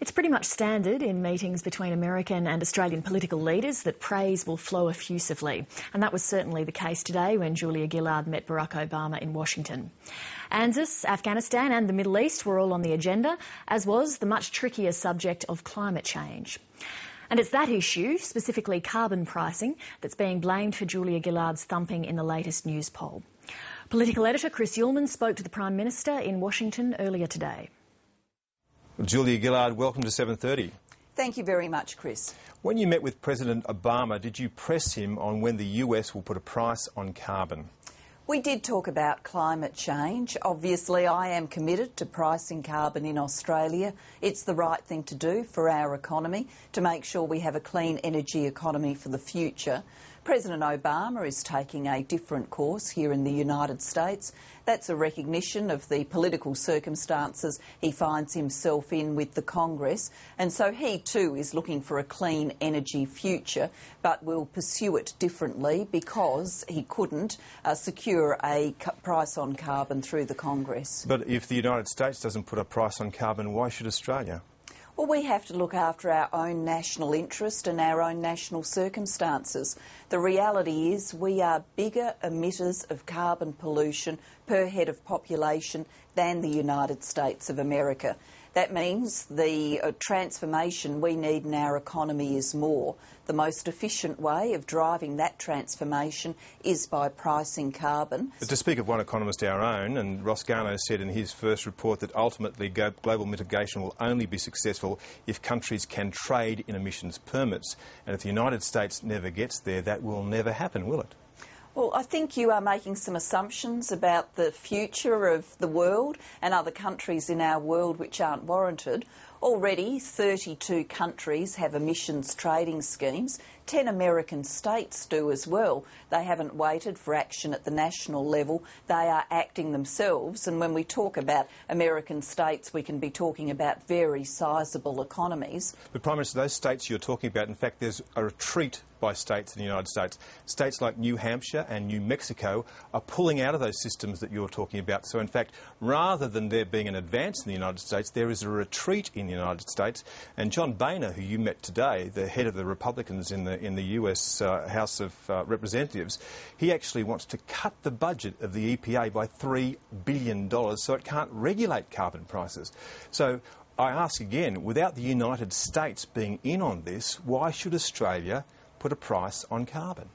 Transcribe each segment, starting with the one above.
It's pretty much standard in meetings between American and Australian political leaders that praise will flow effusively. And that was certainly the case today when Julia Gillard met Barack Obama in Washington. ANZUS, Afghanistan and the Middle East were all on the agenda, as was the much trickier subject of climate change. And it's that issue, specifically carbon pricing, that's being blamed for Julia Gillard's thumping in the latest news poll. Political editor Chris Uhlmann spoke to the Prime Minister in Washington earlier today. Julia Gillard, welcome to 7:30. Thank you very much, Chris. When you met with President Obama, did you press him on when the US will put a price on carbon? We did talk about climate change. Obviously, I am committed to pricing carbon in Australia. It's the right thing to do for our economy, to make sure we have a clean energy economy for the future. President Obama is taking a different course here in the United States. That's a recognition of the political circumstances he finds himself in with the Congress. And so he too is looking for a clean energy future, but will pursue it differently because he couldn't secure a price on carbon through the Congress. But if the United States doesn't put a price on carbon, why should Australia? Well, we have to look after our own national interest and our own national circumstances. The reality is we are bigger emitters of carbon pollution per head of population than the United States of America. That means the transformation we need in our economy is more. The most efficient way of driving that transformation is by pricing carbon. But to speak of one economist, our own, and Ross Garnaut said in his first report that ultimately global mitigation will only be successful if countries can trade in emissions permits. And if the United States never gets there, that will never happen, will it? Well, I think you are making some assumptions about the future of the world and other countries in our world which aren't warranted. Already, 32 countries have emissions trading schemes. 10 American states do as well. They haven't waited for action at the national level. They are acting themselves. And when we talk about American states, we can be talking about very sizable economies. But Prime Minister, those states you're talking about, in fact, there's a retreat by states in the United States. States like New Hampshire and New Mexico are pulling out of those systems that you're talking about. So, in fact, rather than there being an advance in the United States, there is a retreat in the United States. And John Boehner, who you met today, the head of the Republicans in the US House of Representatives, he actually wants to cut the budget of the EPA by $3 billion so it can't regulate carbon prices. So I ask again, without the United States being in on this, why should Australia put a price on carbon?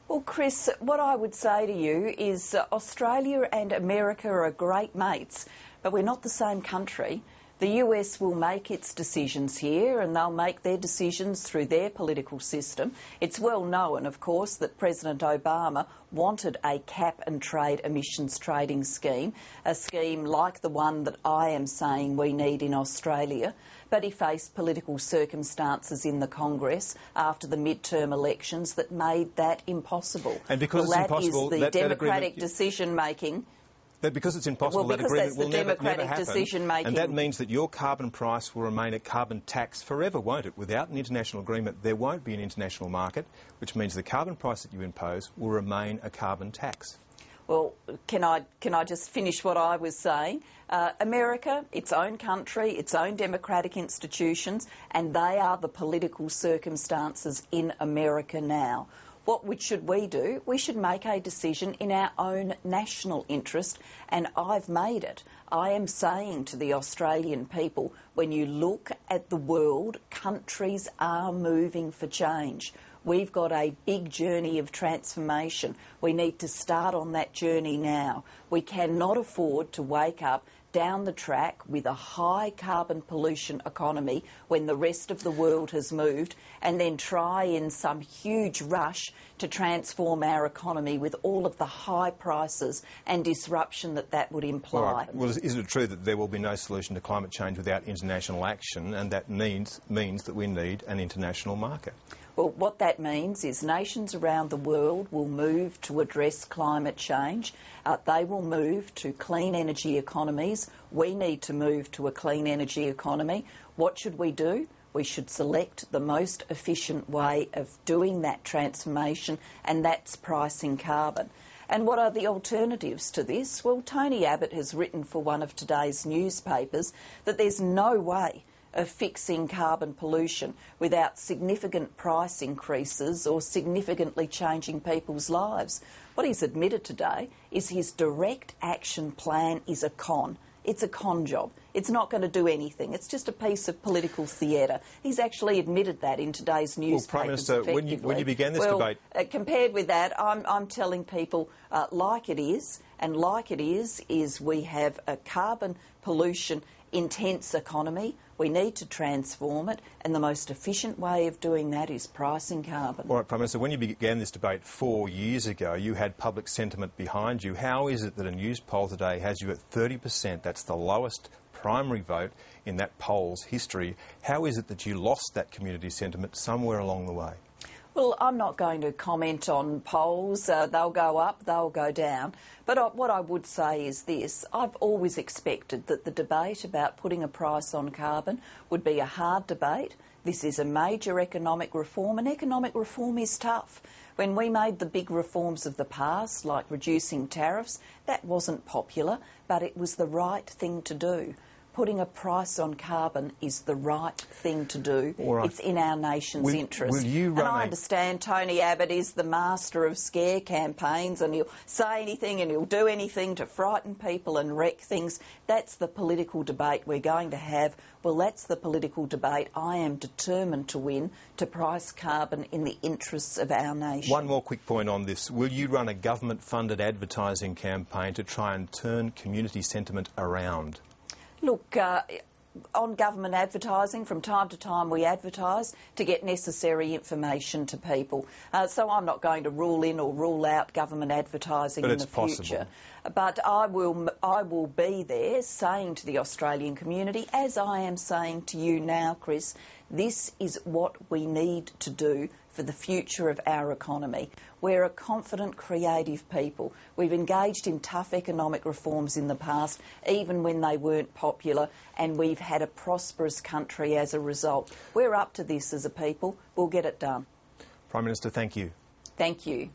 Well, Chris, what I would say to you is Australia and America are great mates, but we're not the same country. The US will make its decisions here and they'll make their decisions through their political system. It's well known, of course, that President Obama wanted a cap and trade emissions trading scheme, a scheme like the one that I am saying we need in Australia. But he faced political circumstances in the Congress after the midterm elections that made that impossible. And because it's impossible, that is the democratic decision-making. Because it's impossible, that agreement will never happen. Decision-making. And that means that your carbon price will remain a carbon tax forever, won't it? Without an international agreement, there won't be an international market, which means the carbon price that you impose will remain a carbon tax. Well, can I just finish what I was saying? America, its own country, its own democratic institutions, and they are the political circumstances in America now. What should we do? We should make a decision in our own national interest, and I've made it. I am saying to the Australian people, when you look at the world, countries are moving for change. We've got a big journey of transformation. We need to start on that journey now. We cannot afford to wake up down the track with a high carbon pollution economy when the rest of the world has moved and then try in some huge rush to transform our economy with all of the high prices and disruption that would imply. Right. Well, isn't it true that there will be no solution to climate change without international action, and that means that we need an international market? Well, what that means is nations around the world will move to address climate change. They will move to clean energy economies. We need to move to a clean energy economy. What should we do? We should select the most efficient way of doing that transformation, and that's pricing carbon. And what are the alternatives to this? Well, Tony Abbott has written for one of today's newspapers that there's no way of fixing carbon pollution without significant price increases or significantly changing people's lives. What he's admitted today is his direct action plan is a con. It's a con job. It's not going to do anything. It's just a piece of political theatre. He's actually admitted that in today's newspapers. Well, Prime Minister, when you began this debate... compared with that, I'm telling people like it is, and like it is we have a carbon pollution intense economy. We need to transform it, and the most efficient way of doing that is pricing carbon. All right, Prime Minister, when you began this debate 4 years ago, you had public sentiment behind you. How is it that a news poll today has you at 30%? That's the lowest primary vote in that poll's history. How is it that you lost that community sentiment somewhere along the way? Well, I'm not going to comment on polls. They'll go up, they'll go down. But what I would say is this. I've always expected that the debate about putting a price on carbon would be a hard debate. This is a major economic reform, and economic reform is tough. When we made the big reforms of the past, like reducing tariffs, that wasn't popular, but it was the right thing to do. Putting a price on carbon is the right thing to do. Right. It's in our nation's interest. And I understand Tony Abbott is the master of scare campaigns, and he'll say anything and he'll do anything to frighten people and wreck things. That's the political debate we're going to have. Well, that's the political debate I am determined to win, to price carbon in the interests of our nation. One more quick point on this. Will you run a government-funded advertising campaign to try and turn community sentiment around? Look, on government advertising, from time to time we advertise to get necessary information to people. So I'm not going to rule in or rule out government advertising in the future. But I will be there saying to the Australian community, as I am saying to you now, Chris, this is what we need to do for the future of our economy. We're a confident, creative people. We've engaged in tough economic reforms in the past, even when they weren't popular, and we've had a prosperous country as a result. We're up to this as a people. We'll get it done. Prime Minister, thank you. Thank you.